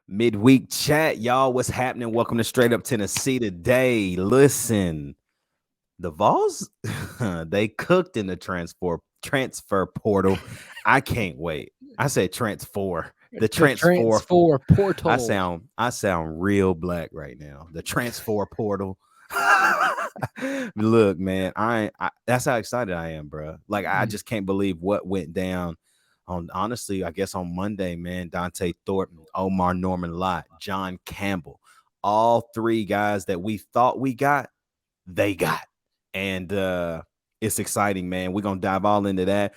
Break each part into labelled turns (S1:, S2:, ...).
S1: Midweek chat, y'all. What's happening? Welcome to Straight Up Tennessee today. Listen, the Vols, they cooked in the transfer portal. I can't wait. I said transfer. The
S2: The
S1: transfer.
S2: transfer portal.
S1: I sound real black right now. The transfer portal. Look, man, that's how excited I am, bro. Like I just can't believe what went down on honestly, I guess on Monday, man. Dante Thornton, Omar, Norman-Lott, John Campbell, all three guys that we thought we got, they got. And it's exciting, man. We're gonna dive all into that.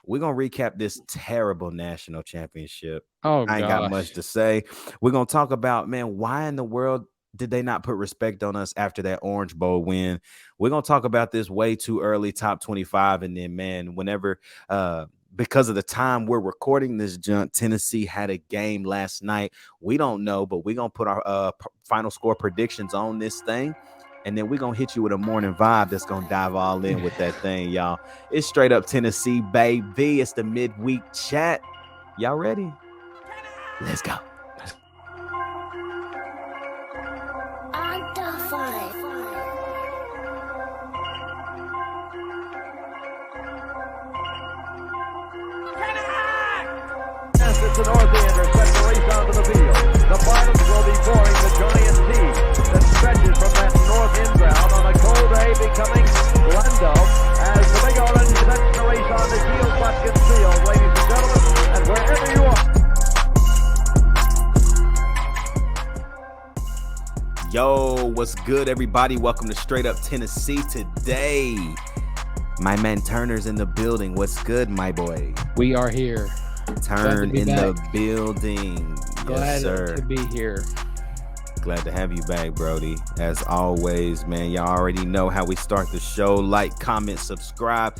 S1: We're gonna recap this terrible national championship.
S2: Oh,
S1: I ain't got much
S2: gosh.
S1: to say. We're gonna talk about, man, why in the world did they not put respect on us after that Orange Bowl win? We're gonna talk about this way too early, top 25, and then, man, whenever because of the time we're recording this junk, Tennessee had a game last night. We don't know, but we're gonna put our final score predictions on this thing. And then we're going to hit you with a morning vibe that's going to dive all in with that thing, y'all. It's Straight Up Tennessee, baby. It's the midweek chat. Y'all ready? Let's go.
S3: To Northander, sets the race onto the field. The Marlins will be boring the giant sea that stretches from that north end ground on a cold day, becoming Lando as the big orange sets the race on the field. Watkins Field, ladies and gentlemen, and wherever you are.
S1: Yo, what's good, everybody? Welcome to Straight Up Tennessee today. My man Turner's in the building. What's good, my boy?
S2: We are here.
S1: Turn in back. The building.
S2: Glad
S1: yes, sir.
S2: to be here.
S1: Glad to have you back, Brody. As always, man, y'all already know how we start the show. Like, comment, subscribe,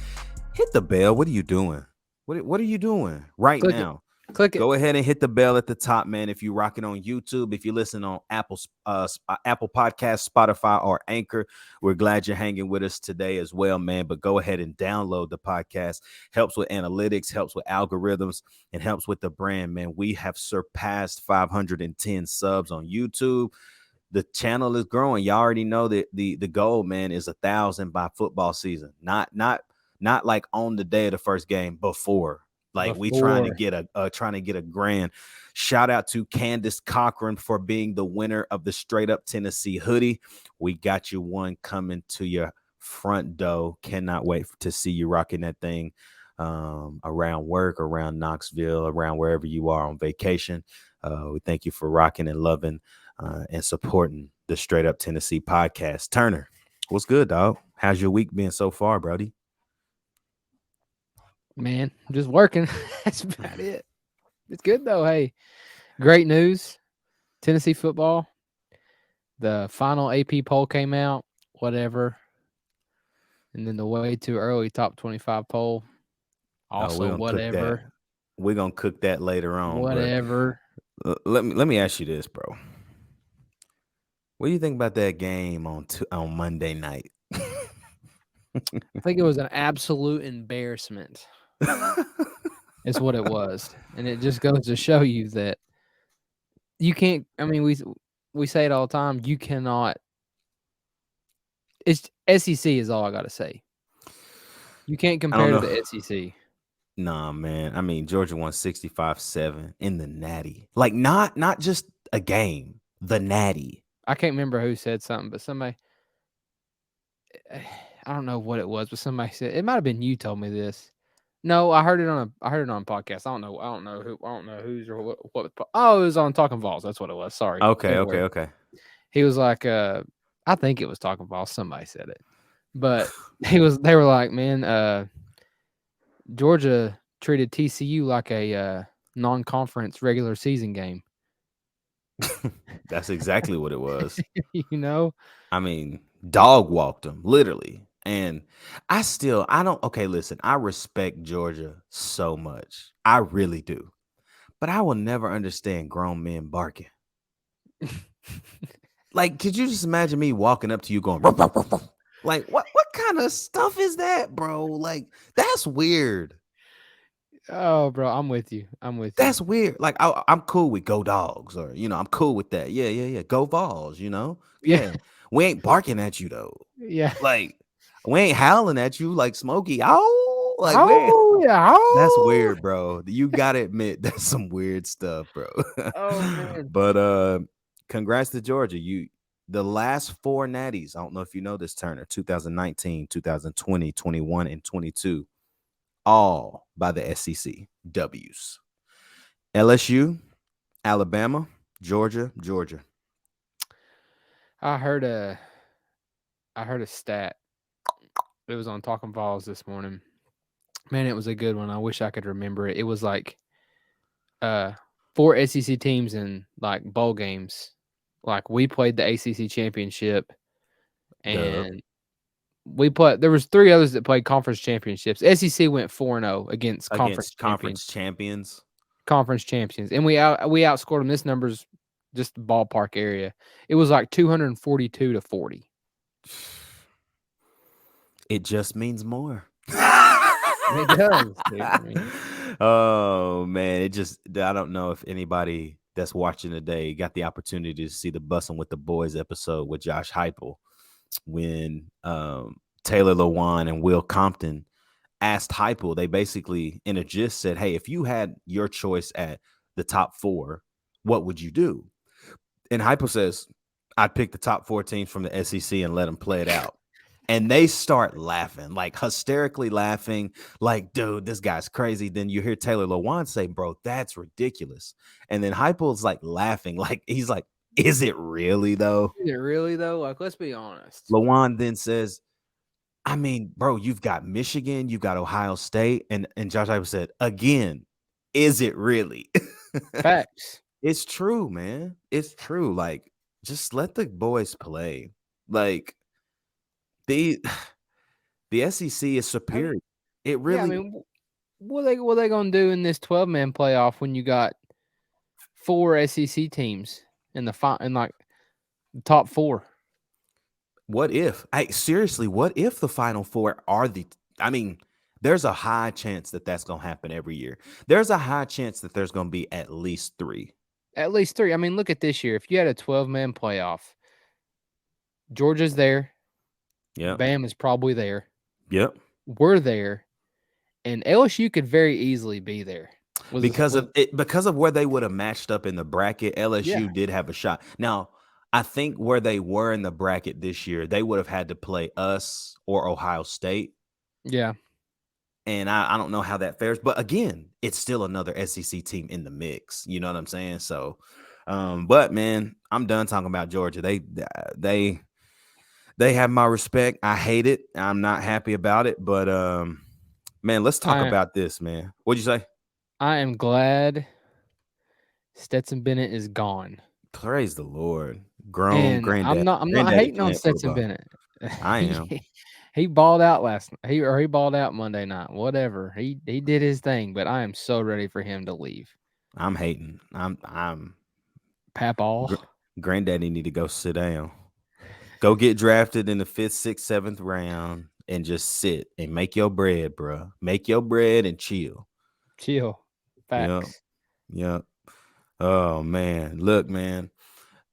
S1: hit the bell. What are you doing? What are you doing right now?
S2: Click it.
S1: Go ahead and hit the bell at the top, man. If you're rocking on YouTube, if you listen on Apple Podcasts, Spotify, or Anchor, we're glad you're hanging with us today as well, man. But go ahead and download the podcast. Helps with analytics, helps with algorithms, and helps with the brand, man. We have surpassed 510 subs on YouTube. The channel is growing. Y'all already know that the goal, man, is 1,000 by football season. Not like on the day of the first game, before. Like we trying to get a grand. Shout out to Candace Cochran for being the winner of the Straight Up Tennessee hoodie. We got you one coming to your front door. Cannot wait to see you rocking that thing around work, around Knoxville, around wherever you are on vacation. We thank you for rocking and loving and supporting the Straight Up Tennessee podcast. Turner, what's good, dog? How's your week been so far, Brody?
S2: Man, I'm just working. That's about it. It's good, though. Hey, great news. Tennessee football. The final AP poll came out, whatever. And then the way too early top 25 poll. Also, whatever.
S1: We're going to cook that later on.
S2: Whatever.
S1: Let me ask you this, bro. What do you think about that game on Monday night?
S2: I think it was an absolute embarrassment. It's what it was. And it just goes to show you that you can't, I mean, we say it all the time, you cannot, it's SEC is all I got to say. You can't compare to the SEC.
S1: Nah, man. I mean, Georgia won 65-7 in the Natty. Like, not just a game, the Natty.
S2: I can't remember who said something, but somebody, I don't know what it was, but somebody said, it might have been you told me this. No, I heard it on a podcast. I don't know who's or what. Oh, it was on Talking Vols. That's what it was. Sorry.
S1: Okay.
S2: He was like, I think it was Talking Vols. Somebody said it, but they were like, man, Georgia treated TCU like a non-conference regular season game.
S1: That's exactly what it was.
S2: You know,
S1: I mean, dog walked them literally. And listen, I respect Georgia so much. I really do. But I will never understand grown men barking. Like, could you just imagine me walking up to you going, ruff, ruff, ruff, ruff? Like, what kind of stuff is that, bro? Like, that's weird.
S2: Oh, bro, I'm with you. I'm with you.
S1: That's weird. Like I'm cool with go dogs, or I'm cool with that. Yeah, yeah, yeah. Go Vols.
S2: Yeah,
S1: Yeah. We ain't barking at you though.
S2: yeah.
S1: Like we ain't howling at you like Smokey. Oh, like we.
S2: Oh, yeah.
S1: That's
S2: Oh,
S1: weird, bro. You gotta admit that's some weird stuff, bro.
S2: oh man.
S1: But congrats to Georgia. The last four natties. I don't know if you know this, Turner. 2019, 2020, 21, and 22, all by the SEC W's. LSU, Alabama, Georgia, Georgia.
S2: I heard a stat. It was on Talking Balls this morning. Man, it was a good one. I wish I could remember it. It was like uh four SEC teams in like bowl games. Like we played the ACC championship,
S1: Dub
S2: and we played. There was three others that played conference championships. SEC went 4-0 against
S1: against conference champions.
S2: conference champions, and we outscored them. This number's just ballpark area. It was like 242-40.
S1: It just means more.
S2: It does, dude. I mean,
S1: Oh man, I don't know if anybody that's watching today got the opportunity to see the Bussin' with the Boys episode with Josh Heupel when Taylor Lewan and Will Compton asked Heupel. They basically in a gist said, "Hey, if you had your choice at the top four, what would you do?" And Heupel says, "I'd pick the top four teams from the SEC and let them play it out." And they start laughing, like hysterically laughing, like, dude, this guy's crazy. Then you hear Taylor Lewan say, bro, that's ridiculous. And then Heupel's like laughing, like he's like, is it really though?
S2: is it really though? Like, let's be honest.
S1: Lewan then says, I mean, bro, you've got Michigan, you've got Ohio State. And Josh Heupel said, again, is it really?
S2: Facts.
S1: It's true, man. It's true. Like, just let the boys play. Like, the SEC is
S2: I
S1: superior.
S2: mean,
S1: It
S2: yeah. I
S1: really
S2: mean, what they gonna do in this 12-man playoff when you got four SEC teams in in like the top four?
S1: what if? Seriously, what if the final four are I mean, there's a high chance that that's going to happen every year. There's a high chance that there's going to be at least three.
S2: At least three. I mean, look at this year. If you had a 12-man playoff, Georgia's there.
S1: Yep.
S2: Bam is probably there.
S1: Yep.
S2: We're there, and LSU could very easily be there.
S1: Because of where they would have matched up in the bracket, LSU
S2: Yeah.
S1: did have a shot. Now, I think where they were in the bracket this year, they would have had to play us or Ohio State.
S2: Yeah.
S1: And I don't know how that fares, but again, it's still another SEC team in the mix. You know what I'm saying? So, but man, I'm done talking about Georgia. They have my respect. I hate it. I'm not happy about it, but man, let's talk about this, man. What'd you say?
S2: I am glad Stetson Bennett is gone.
S1: Praise the Lord. Grown
S2: And I'm
S1: granddad.
S2: not hating on
S1: playing
S2: Stetson
S1: football.
S2: Bennett.
S1: I am.
S2: He balled out last night. He balled out Monday night. Whatever. He did his thing, but I am so ready for him to leave.
S1: I'm hating. I'm
S2: Papal.
S1: Granddaddy need to go sit down. Go get drafted in the 5th, 6th, 7th round and just sit and make your bread, bro. Make your bread and chill.
S2: Chill. Facts.
S1: Yep. Oh man. Look, man.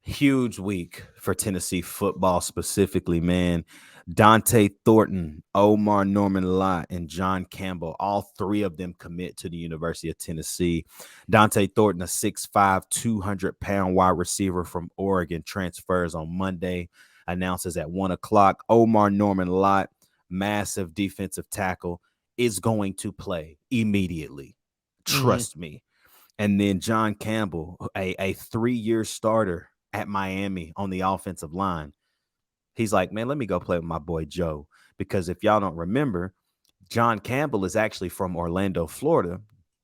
S1: Huge week for Tennessee football specifically, man. Dante Thornton, Omar Norman-Lott, and John Campbell, all three of them commit to the University of Tennessee. Dante Thornton, a 6'5", 200-pound wide receiver from Oregon, transfers on Monday, announces at 1 o'clock. Omar Norman-Lott, massive defensive tackle, is going to play immediately. Trust me. And then John Campbell, a 3-year starter at Miami on the offensive line. He's like, man, let me go play with my boy Joe. Because if y'all don't remember, John Campbell is actually from Orlando, Florida.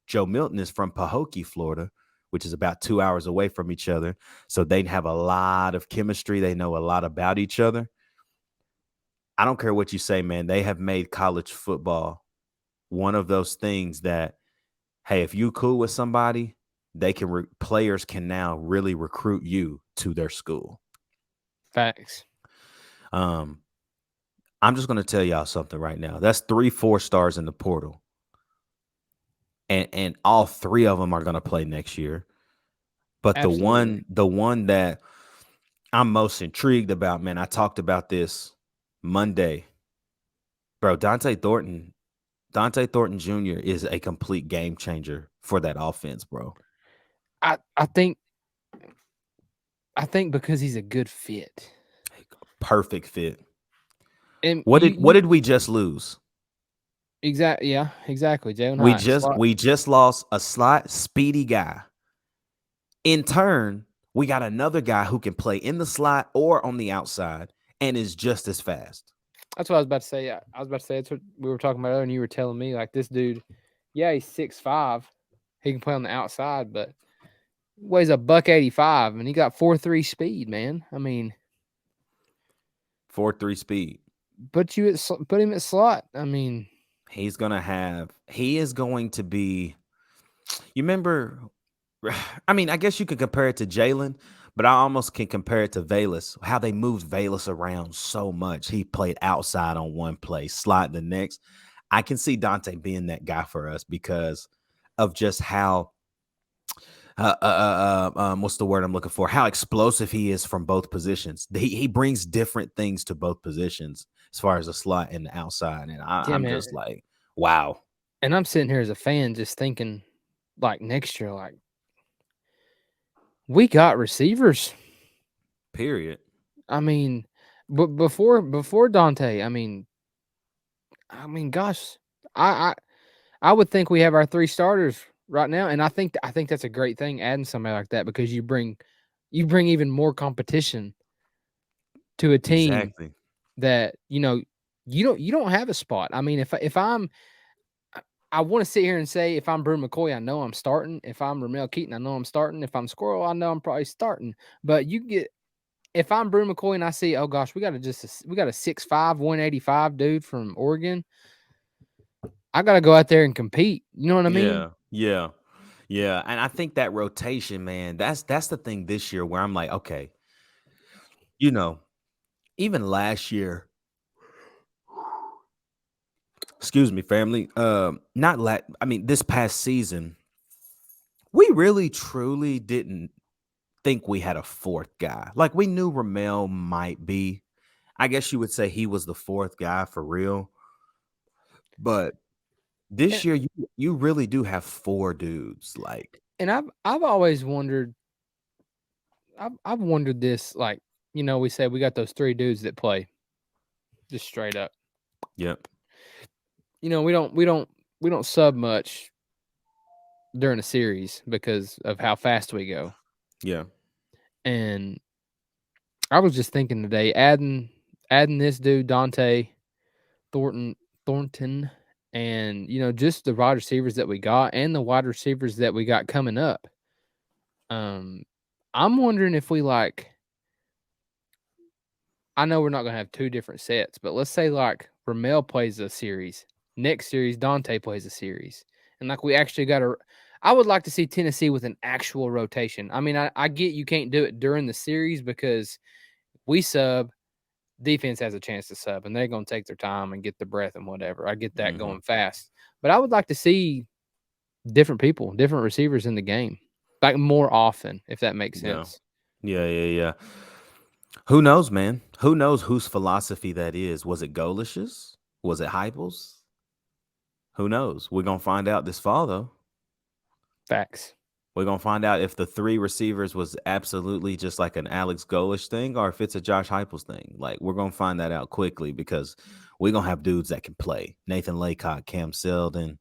S1: Joe Milton is from Pahokee, Florida, which is about 2 hours away from each other. So they have a lot of chemistry. They know a lot about each other. I don't care what you say, man. They have made college football one of those things that, hey, if you cool with somebody, they can players can now really recruit you to their school.
S2: Facts.
S1: I'm just going to tell y'all something right now. That's 3 4 stars in the portal. and all three of them are going to play next year. But
S2: Absolutely.
S1: the one that I'm most intrigued about, man, I talked about this Monday, bro. Dante Thornton Jr. is a complete game changer for that offense, bro.
S2: I think because he's a good fit.
S1: Perfect fit.
S2: And
S1: What
S2: you
S1: did we just lose?
S2: exactly. Jalen Hyatt slot.
S1: We just lost a slot speedy guy. In turn, we got another guy who can play in the slot or on the outside and is just as fast.
S2: That's what I was about to say. I was about to say that's what we were talking about earlier, and you were telling me like this dude. Yeah, he's 6'5". He can play on the outside, but weighs a $185, and he got 4.3 speed. Man, I mean,
S1: 4.3 speed.
S2: put him at slot. I mean,
S1: He is going to be, you remember, I mean, I guess you could compare it to Jalen, but I almost can compare it to Valus, how they moved Valus around so much. He played outside on one play, slot the next. I can see Dante being that guy for us because of just how, what's the word I'm looking for? How explosive he is from both positions. He brings different things to both positions as far as the slot and the outside. And
S2: yeah,
S1: I'm
S2: man.
S1: just like, wow.
S2: And I'm sitting here as a fan, just thinking, like next year, like we got receivers.
S1: Period.
S2: I mean, but before Dante, gosh, I I would think we have our 3 starters right now, and I think that's a great thing adding somebody like that because you bring even more competition to a team
S1: Exactly.
S2: that you don't have a spot. I mean, if I want to sit here and say if I'm Brew McCoy, I know I'm starting. If I'm Ramel Keaton, I know I'm starting. If I'm Squirrel, I know I'm probably starting. But if I'm Brew McCoy and I see, oh gosh, we got a 6'5", 185 dude from Oregon, I got to go out there and compete. You know what I mean?
S1: Yeah. Yeah. Yeah. And I think that rotation, man, that's the thing this year where I'm like, okay, you know, even last year, excuse me, family. I mean, this past season, we really truly didn't think we had a fourth guy. Like we knew Ramel might be. I guess you would say he was the fourth guy for real. But
S2: And,
S1: this year you really do have four dudes. Like,
S2: and I've always wondered. I've wondered this. Like we say we got those 3 dudes that play just straight up.
S1: yep.
S2: We don't sub much during a series because of how fast we go.
S1: Yeah.
S2: And I was just thinking today, adding this dude Dante Thornton, and just the wide receivers that we got and the wide receivers that we got coming up. I'm wondering if we I know we're not gonna have 2 different sets, but let's say like Ramel plays a series, next series Dante plays a series, and like we actually got a. I would like to see Tennessee with an actual rotation. I mean, I get you can't do it during the series because we sub, defense has a chance to sub, and they're going to take their time and get the breath and whatever. I get that going fast. But I would like to see different people, different receivers in the game, like more often, if that makes
S1: Yeah.
S2: sense.
S1: Yeah. Who knows, man? Who knows whose philosophy that is? Was it Golish's? Was it Heupel's? Who knows? We're gonna find out this fall, though.
S2: Facts.
S1: We're gonna find out if the 3 receivers was absolutely just like an Alex Golish thing, or if it's a Josh Heupel's thing. Like we're gonna find that out quickly because we're gonna have dudes that can play. Nathan Laycock, Cam Seldon.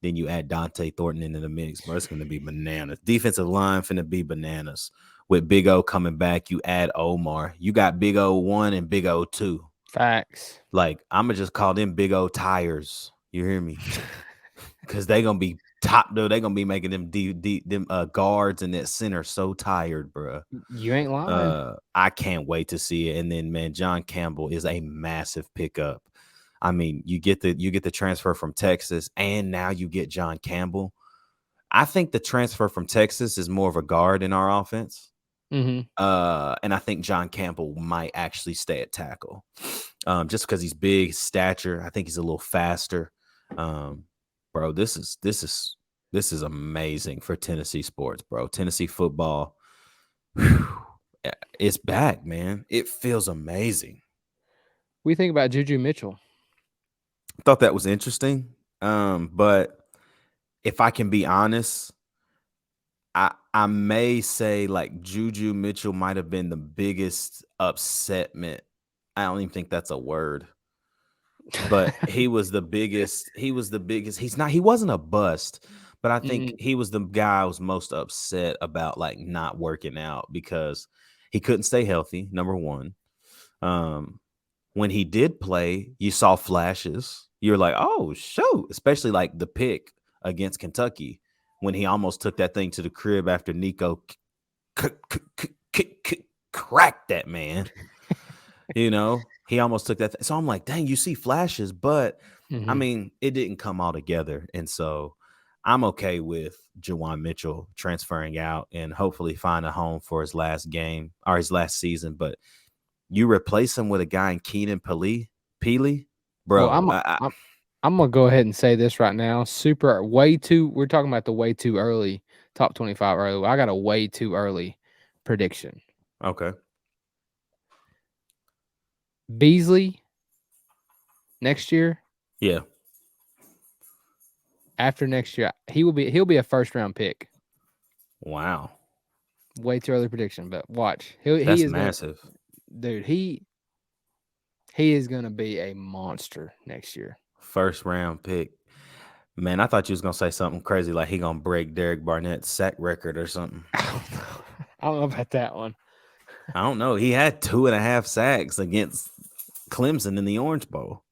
S1: Then you add Dante Thornton into the mix, bro. It's gonna be bananas. Defensive line finna be bananas. With Big O coming back, you add Omar. You got Big O 1 and Big O 2.
S2: Facts.
S1: Like I'm gonna just call them Big O tires. You hear me? Because they gonna be top, dude. They gonna be making them guards in that center so tired, bro.
S2: You ain't lying.
S1: I can't wait to see it. And then, man, John Campbell is a massive pickup. I mean, you get the transfer from Texas, and now you get John Campbell. I think the transfer from Texas is more of a guard in our offense.
S2: Mm-hmm.
S1: And I think John Campbell might actually stay at tackle, just because he's big, stature. I think he's a little faster. Bro, this is This is amazing for Tennessee sports, bro. Tennessee football, whew, it's back, man. It feels amazing.
S2: We think about Juju Mitchell.
S1: Thought that was interesting. But if I can be honest, I may say like Juju Mitchell might have been the biggest upsetment. I don't even think that's a word. But he was the biggest. He was the biggest. He wasn't a bust, but I think he was the guy I was most upset about like not working out because he couldn't stay healthy, number one. Um, when he did play, you saw flashes. You're like, oh shoot, especially like the pick against Kentucky when he almost took that thing to the crib after Nico cracked that man. He almost took that. So I'm like, dang, you see flashes, but I mean, it didn't come all together. And so I'm okay with Juwan Mitchell transferring out and hopefully find a home for his last game or his last season. But you replace him with a guy in Keenan Peely, bro.
S2: Well, I'm gonna go ahead and say this right now. We're talking about the way too early top 25 early. I got a way too early prediction.
S1: Okay.
S2: Beasley next year.
S1: Yeah.
S2: After next year, he'll be a first round pick.
S1: Wow.
S2: Way too early prediction, but watch.
S1: That's massive.
S2: Dude, he is gonna be a monster next year.
S1: First round pick. Man, I thought you was gonna say something crazy like he gonna break Derek Barnett's sack record or something.
S2: I don't know about that one.
S1: I don't know. He had 2.5 sacks against Clemson in the Orange Bowl.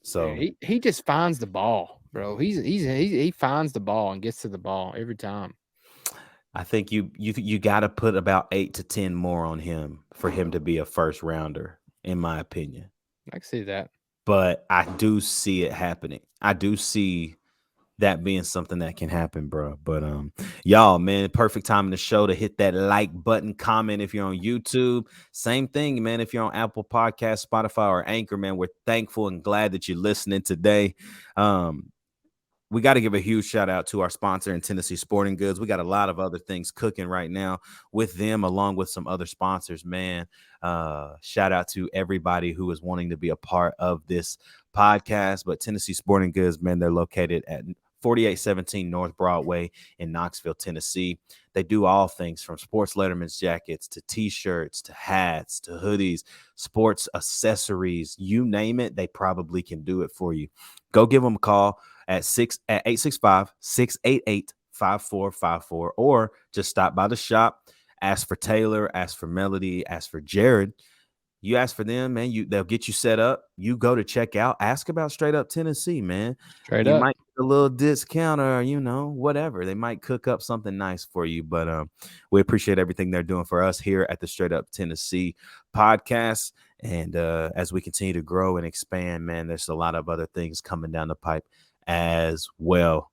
S1: So
S2: man, he just finds the ball, bro. He finds the ball and gets to the ball every time.
S1: I think you got to put about 8 to 10 more on him for him to be a first rounder, in my opinion.
S2: I can see that.
S1: But I do see it happening. I do see that being something that can happen, bro. But y'all, man, perfect time in the show to hit that like button, comment if you're on YouTube. Same thing, man. If you're on Apple Podcasts, Spotify, or Anchor, man, we're thankful and glad that you're listening today. We got to give a huge shout out to our sponsor in Tennessee Sporting Goods. We got a lot of other things cooking right now with them, along with some other sponsors, man. Shout out to everybody who is wanting to be a part of this podcast. But Tennessee Sporting Goods, man, they're located at 4817 North Broadway in Knoxville, Tennessee. They do all things from sports letterman's jackets to T-shirts to hats to hoodies, sports accessories, you name it, they probably can do it for you. Go give them a call at 865-688-5454 or just stop by the shop, ask for Taylor, ask for Melody, ask for Jared. You ask for them, man, they'll get you set up. You go to check out, ask about Straight Up Tennessee, man.
S2: Straight
S1: you
S2: up.
S1: might get a little discount or, whatever. They might cook up something nice for you. But we appreciate everything they're doing for us here at the Straight Up Tennessee podcast. And as we continue to grow and expand, man, there's a lot of other things coming down the pipe as well.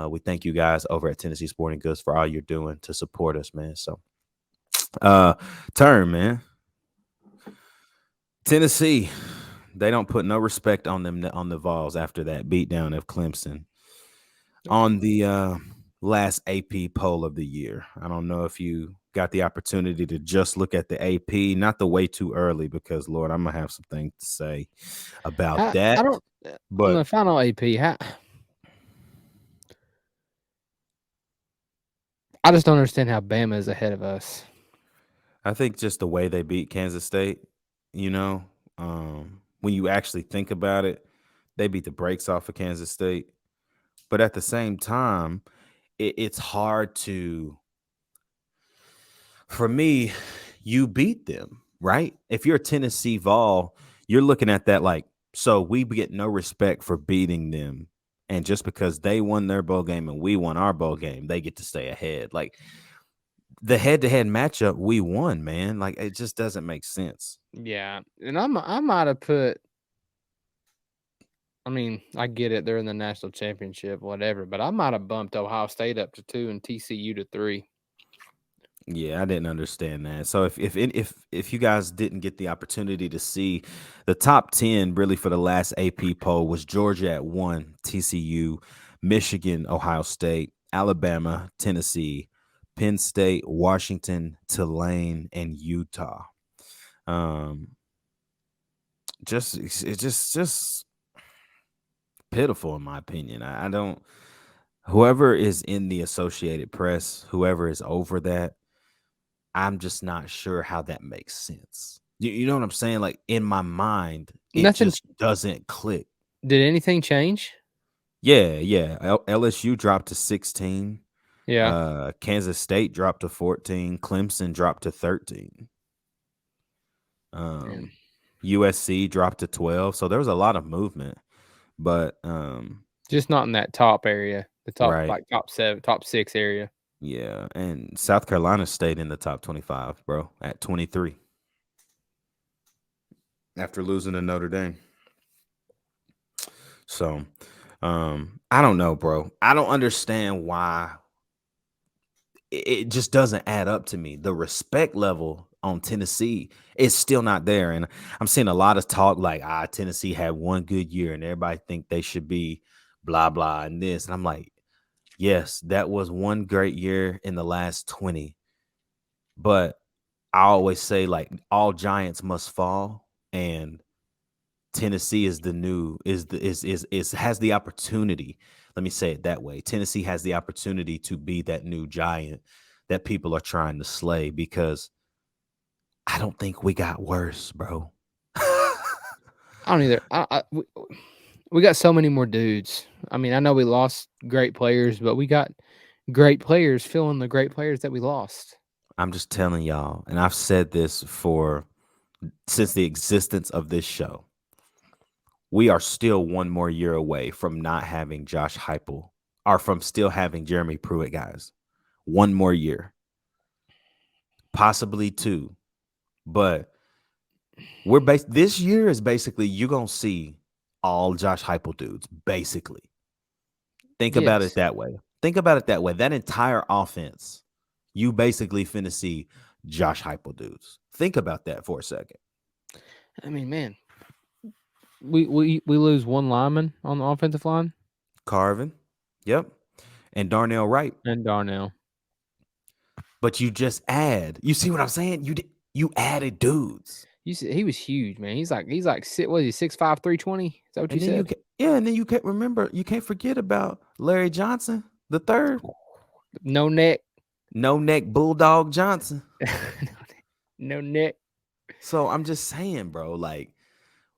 S1: We thank you guys over at Tennessee Sporting Goods for all you're doing to support us, man. So turn, man. Tennessee, they don't put no respect on them on the Vols after that beatdown of Clemson on the last AP poll of the year. I don't know if you got the opportunity to just look at the AP, not the way too early, because Lord, I'm gonna have some things to say about that.
S2: But on the final AP, I just don't understand how Bama is ahead of us.
S1: I think just the way they beat Kansas State. When you actually think about it, they beat the brakes off of Kansas State. But at the same time, it's hard for me, you beat them, right? If you're a Tennessee Vol, you're looking at that like, so we get no respect for beating them. And just because they won their bowl game and we won our bowl game, they get to stay ahead. Like, the head-to-head matchup, we won, man. Like, it just doesn't make sense.
S2: Yeah, and I might have put. I mean, I get it; they're in the national championship, whatever. But I might have bumped Ohio State up to 2 and TCU to 3.
S1: Yeah, I didn't understand that. So if you guys didn't get the opportunity to see, the top 10 really for the last AP poll was Georgia at 1, TCU Michigan, Ohio State, Alabama, Tennessee, Penn State, Washington, Tulane, and Utah. Um, it's just pitiful in my opinion. I don't. Whoever is in the Associated Press, whoever is over that, I'm just not sure how that makes sense. You know what I'm saying? Like in my mind, it
S2: Nothing.
S1: just doesn't click.
S2: Did anything change?
S1: Yeah. LSU dropped to 16.
S2: Yeah.
S1: Kansas State dropped to 14. Clemson dropped to 13.
S2: Man.
S1: USC dropped to 12. So there was a lot of movement, but
S2: Just not in that top area. The top,
S1: right.
S2: like top 7, top 6 area.
S1: Yeah, and South Carolina stayed in the top 25, bro, at 23 after losing to Notre Dame. So, I don't know, bro. I don't understand why it just doesn't add up to me. The respect level on Tennessee is still not there, and I'm seeing a lot of talk like, Tennessee had one good year, and everybody think they should be blah blah and this, and I'm like, yes, that was one great year in the last 20, but I always say like all giants must fall, and Tennessee is the new is has the opportunity. Let me say it that way. Tennessee has the opportunity to be that new giant that people are trying to slay because I don't think we got worse, bro.
S2: I don't either. We got so many more dudes. I mean, I know we lost great players, but we got great players filling the great players that we lost.
S1: I'm just telling y'all, and I've said this since the existence of this show. We are still one more year away from not having Josh Heupel or from still having Jeremy Pruitt, guys. One more year. Possibly two. But this year is basically you're going to see all Josh Heupel dudes, basically. Think about it that way. That entire offense, you basically finna see Josh Heupel dudes. Think about that for a second.
S2: I mean, man, we lose one lineman on the offensive line.
S1: Carvin, yep, and Darnell Wright.
S2: And Darnell.
S1: But you just you see what I'm saying? You added dudes.
S2: You see, he was huge, man. He's like what is he, 6'5", 320? Is that what you said?
S1: And then you can't forget about Larry Johnson, the third.
S2: No neck
S1: Bulldog Johnson.
S2: No neck.
S1: So I'm just saying, bro, like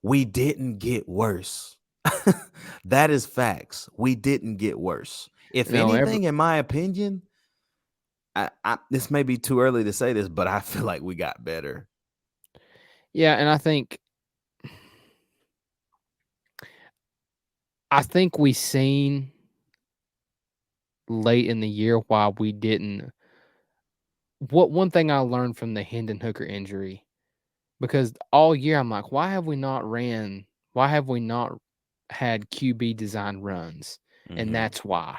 S1: we didn't get worse. That is facts. We didn't get worse. If anything, in my opinion, this may be too early to say this, but I feel like we got better.
S2: Yeah, and I think we seen late in the year why we didn't. One thing I learned from the Hendon Hooker injury, because all year I'm like, why have we not had QB design runs? Mm-hmm. And that's why.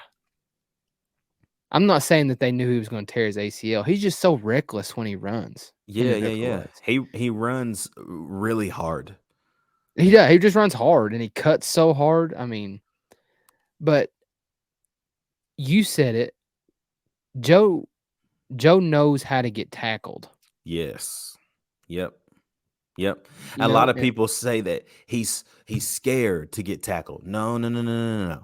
S2: I'm not saying that they knew he was going to tear his ACL. He's just so reckless when he runs.
S1: Yeah. He runs really hard.
S2: He does. He just runs hard, and he cuts so hard. I mean, but you said it. Joe knows how to get tackled.
S1: Yes. Yep. A lot of people say that he's scared to get tackled. No.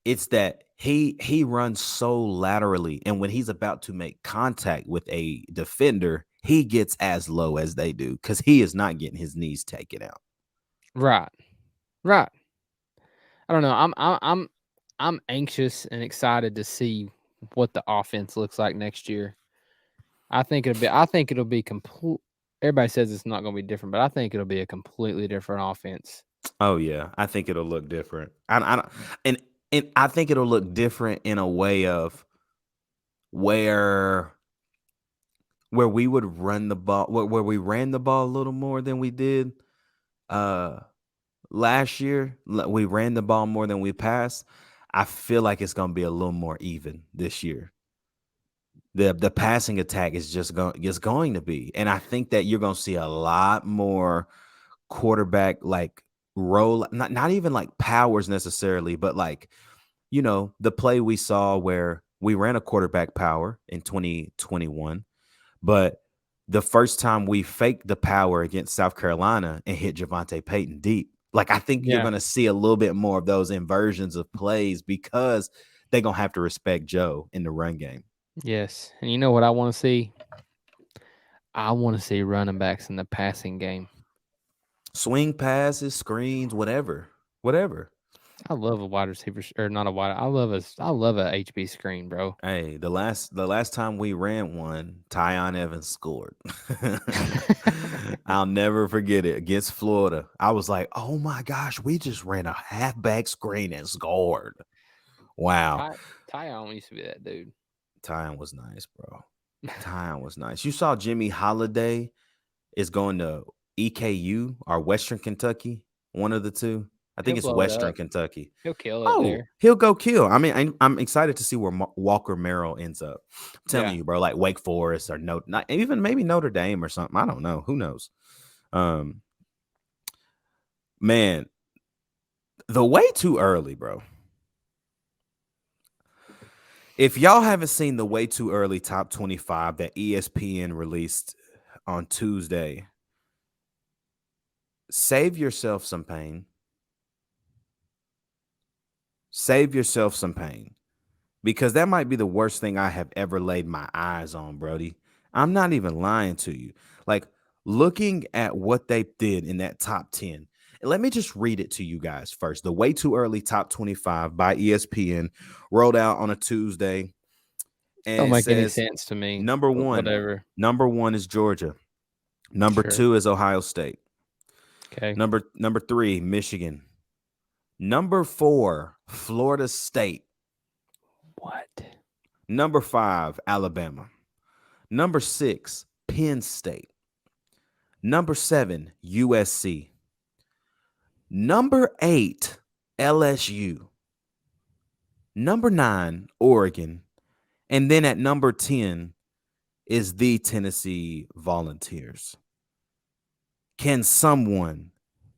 S1: It's that he runs so laterally, and when he's about to make contact with a defender, he gets as low as they do because he is not getting his knees taken out.
S2: Right. I don't know. I'm anxious and excited to see what the offense looks like next year. I think it'll be complete. Everybody says it's not going to be different, but I think it'll be a completely different offense.
S1: Oh yeah, I think it'll look different. And I think it'll look different in a way of where we would run the ball, where we ran the ball a little more than we did last year. We ran the ball more than we passed. I feel like it's going to be a little more even this year. The passing attack is just going to be, and I think that you're going to see a lot more quarterback like roll, not even like powers necessarily, but like the play we saw where we ran a quarterback power in 2021, but the first time we faked the power against South Carolina and hit Javante Payton deep. Like, I think you're
S2: Yeah.
S1: going to see a little bit more of those inversions of plays because they're going to have to respect Joe in the run game.
S2: Yes. And you know what I want to see? I want to see running backs in the passing game.
S1: Swing passes, screens, whatever.
S2: I love a wide receiver or not a wide. I love a HB screen, bro.
S1: Hey, the last time we ran one, Tyon Evans scored. I'll never forget it against Florida. I was like, "Oh my gosh, we just ran a halfback screen and scored!" Wow,
S2: Tyon used to be that dude.
S1: Tyon was nice, bro. Tyon was nice. You saw Jimmy Holiday is going to EKU or Western Kentucky, one of the two. I think
S2: He'll
S1: it's
S2: blow it
S1: Western
S2: up.
S1: Kentucky.
S2: He'll kill it
S1: Oh,
S2: there.
S1: he'll go kill. I mean, I'm excited to see where Walker Merrill ends up. I'm telling
S2: Yeah.
S1: you, bro, like Wake Forest or not even maybe Notre Dame or something. I don't know. Who knows? Um, man, the way too early, bro. If y'all haven't seen the way too early top 25 that ESPN released on Tuesday, save yourself some pain. Save yourself some pain. Because that might be the worst thing I have ever laid my eyes on, Brody. I'm not even lying to you. Like, looking at what they did in that top 10. Let me just read it to you guys first. The Way Too Early Top 25 by ESPN rolled out on a Tuesday. And
S2: Don't
S1: it
S2: make any
S1: says
S2: sense to me.
S1: number
S2: But
S1: one.
S2: whatever.
S1: Number one is Georgia. Number
S2: Sure.
S1: two is Ohio State.
S2: Okay.
S1: Number three, Michigan. Number four, Florida State.
S2: What?
S1: Number five, Alabama. Number six, Penn State. Number seven, USC. Number eight, LSU. Number nine, Oregon. And then at number 10 is the Tennessee Volunteers. Can someone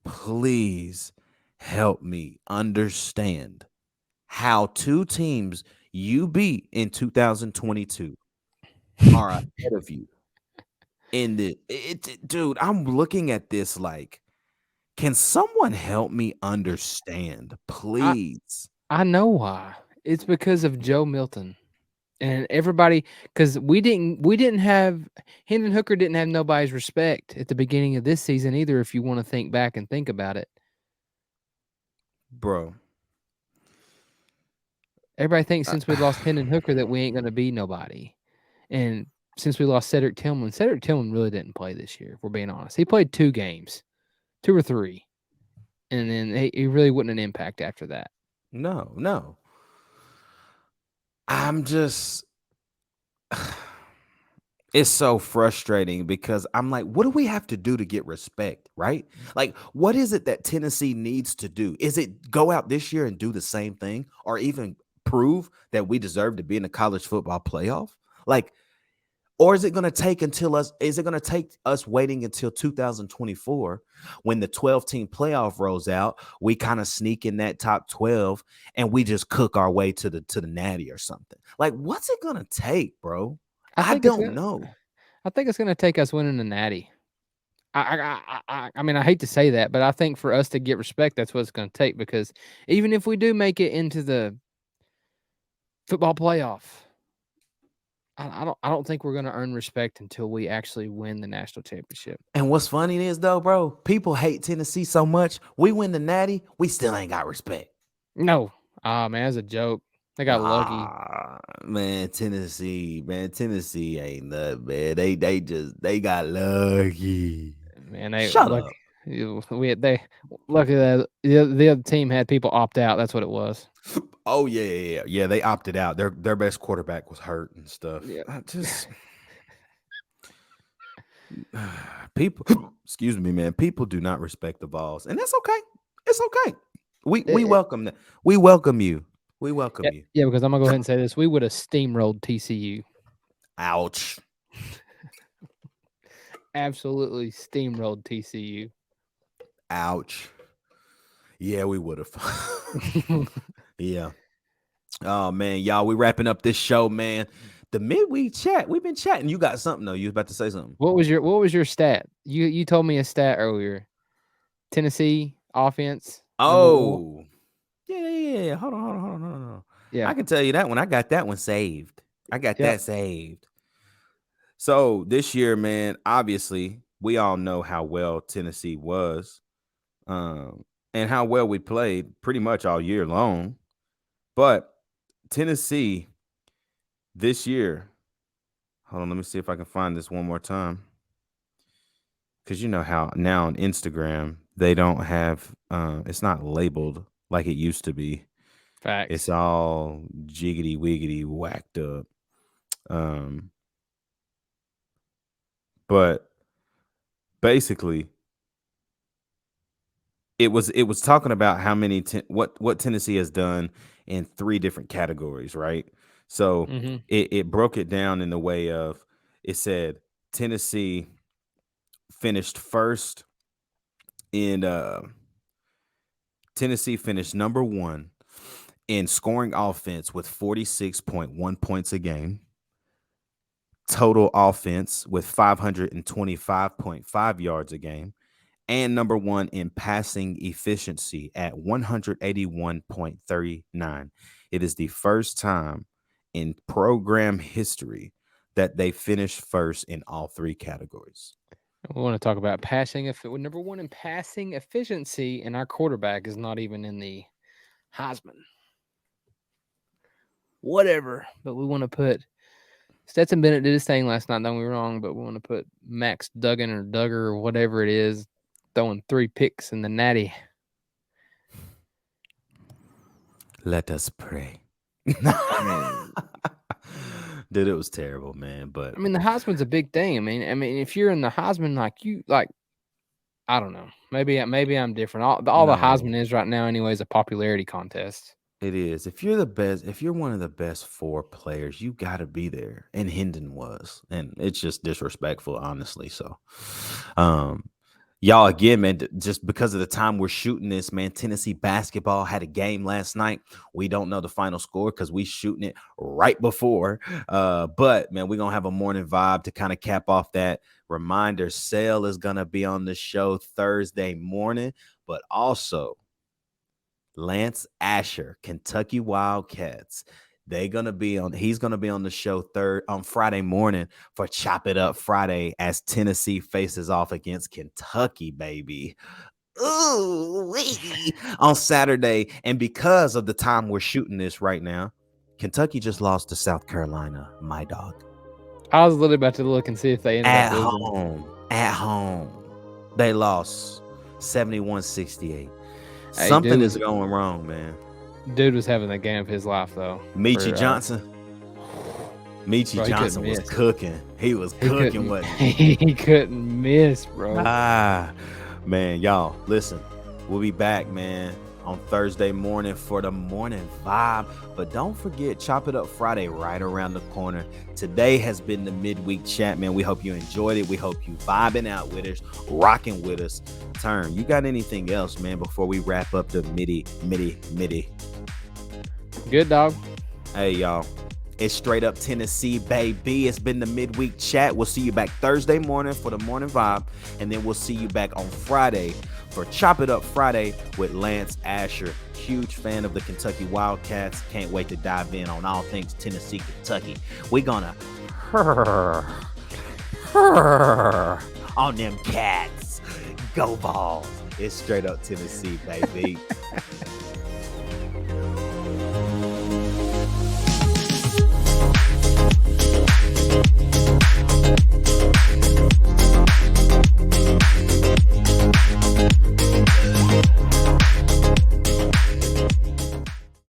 S1: please help me understand how two teams you beat in 2022 are ahead of you? Dude, I'm looking at this like, can someone help me understand, please?
S2: I know why. It's because of Joe Milton. And everybody, because we didn't have Hendon Hooker didn't have nobody's respect at the beginning of this season either. If you want to think back and think about it,
S1: Bro.
S2: everybody thinks
S1: Uh,
S2: since we lost Hendon Hooker that we ain't going to be nobody. And since we lost Cedric Tillman really didn't play this year. If we're being honest, he played 2 games, 2 or 3, and then he really wasn't an impact after that.
S1: no. I'm just it's so frustrating because I'm like, what do we have to do to get respect, right? Like, what is it that Tennessee needs to do? Is it go out this year and do the same thing or even prove that we deserve to be in the college football playoff? Like, or is it going to take us waiting until 2024 when the 12-team playoff rolls out, we kind of sneak in that top 12 and we just cook our way to the natty or something? Like, what's it going to take, bro? I
S2: think it's
S1: don't
S2: gonna,
S1: know.
S2: I think it's going to take us winning the Natty. I mean, I hate to say that, but I think for us to get respect, that's what it's going to take. Because even if we do make it into the football playoff, I don't think we're going to earn respect until we actually win the national championship.
S1: And what's funny is though, bro, people hate Tennessee so much. We win the natty, we still ain't got respect.
S2: No, man, that's a joke. They got lucky.
S1: Man, Tennessee ain't nothing, man. They got lucky.
S2: Man, they
S1: Shut
S2: lucky.
S1: up.
S2: Lucky that the other team had people opt out. That's what it was.
S1: Oh yeah. They opted out. Their best quarterback was hurt and stuff.
S2: Yeah.
S1: I just people, excuse me, man. People do not respect the Vols, and that's okay. It's okay. We welcome that. We welcome you. We welcome you.
S2: Yeah, because I'm gonna go ahead and say this: we would have steamrolled TCU.
S1: Ouch.
S2: Absolutely steamrolled TCU.
S1: Ouch. Yeah, we would have. Yeah. Oh man, y'all, we wrapping up this show, man. The midweek chat. We've been chatting. You got something though. You was about to say something.
S2: What was your stat? You told me a stat earlier. Tennessee offense number one.
S1: Oh, yeah. Hold on.
S2: Yeah.
S1: I can tell you that one. I got that one saved. I got that saved. So this year, man, obviously, we all know how well Tennessee was, and how well we played pretty much all year long. But Tennessee this year, hold on, let me see if I can find this one more time. Because you know how now on Instagram, they don't have, it's not labeled like it used to be.
S2: Facts.
S1: It's all jiggity wiggity whacked up. But basically, it was talking about how many what Tennessee has done in 3 different categories, right? So it broke it down in the way of, it said Tennessee finished first in Tennessee finished number 1 in scoring offense with 46.1 points a game. Total offense with 525.5 yards a game, and number 1 in passing efficiency at 181.39. It is the first time in program history that they finished first in all 3 categories.
S2: We want to talk about passing. Number 1 in passing efficiency, and our quarterback is not even in the Heisman. Whatever, but we want to put Stetson Bennett did his thing last night. Don't get me wrong, but we want to put Max Duggan or Duggar or whatever it is throwing 3 picks in the natty.
S1: Let us pray. Dude, it was terrible, man. But
S2: I mean, the Heisman's a big thing. I mean, if you're in the Heisman, I don't know. Maybe I'm different. All the Heisman is right now, anyway, is a popularity contest.
S1: It is. If you're the best, if you're one of the best 4 players, you got to be there. And Hendon was, and it's just disrespectful, honestly. So, y'all, again, man, just because of the time we're shooting this, man, Tennessee basketball had a game last night. We don't know the final score because we shooting it right before. But, man, we're going to have a morning vibe to kind of cap off that. Reminder, Sale is going to be on the show Thursday morning, but also Lance Asher, Kentucky Wildcats. He's gonna be on the show on Friday morning for Chop It Up Friday as Tennessee faces off against Kentucky, baby. Ooh, on Saturday. And because of the time we're shooting this right now, Kentucky just lost to South Carolina, my dog.
S2: I was literally about to look and see if they ended up losing.
S1: At home. They lost 71-68. Something is going wrong, man.
S2: Dude was having the game of his life, though.
S1: Michi Johnson was cooking. He was cooking, wasn't he?
S2: He couldn't miss, bro.
S1: Man, y'all, listen. We'll be back, man, on Thursday morning for the morning vibe. But don't forget, Chop It Up Friday right around the corner. Today has been the midweek chat, man. We hope you enjoyed it. We hope you vibing out with us, rocking with us. Turn, you got anything else, man, before we wrap up the midi?
S2: Good, dog.
S1: Hey, y'all. It's straight up Tennessee, baby. It's been the midweek chat. We'll see you back Thursday morning for the morning vibe. And then we'll see you back on Friday for Chop It Up Friday with Lance Asher. Huge fan of the Kentucky Wildcats. Can't wait to dive in on all things Tennessee, Kentucky. We're gonna on them cats. Go Vols. It's straight up Tennessee, baby.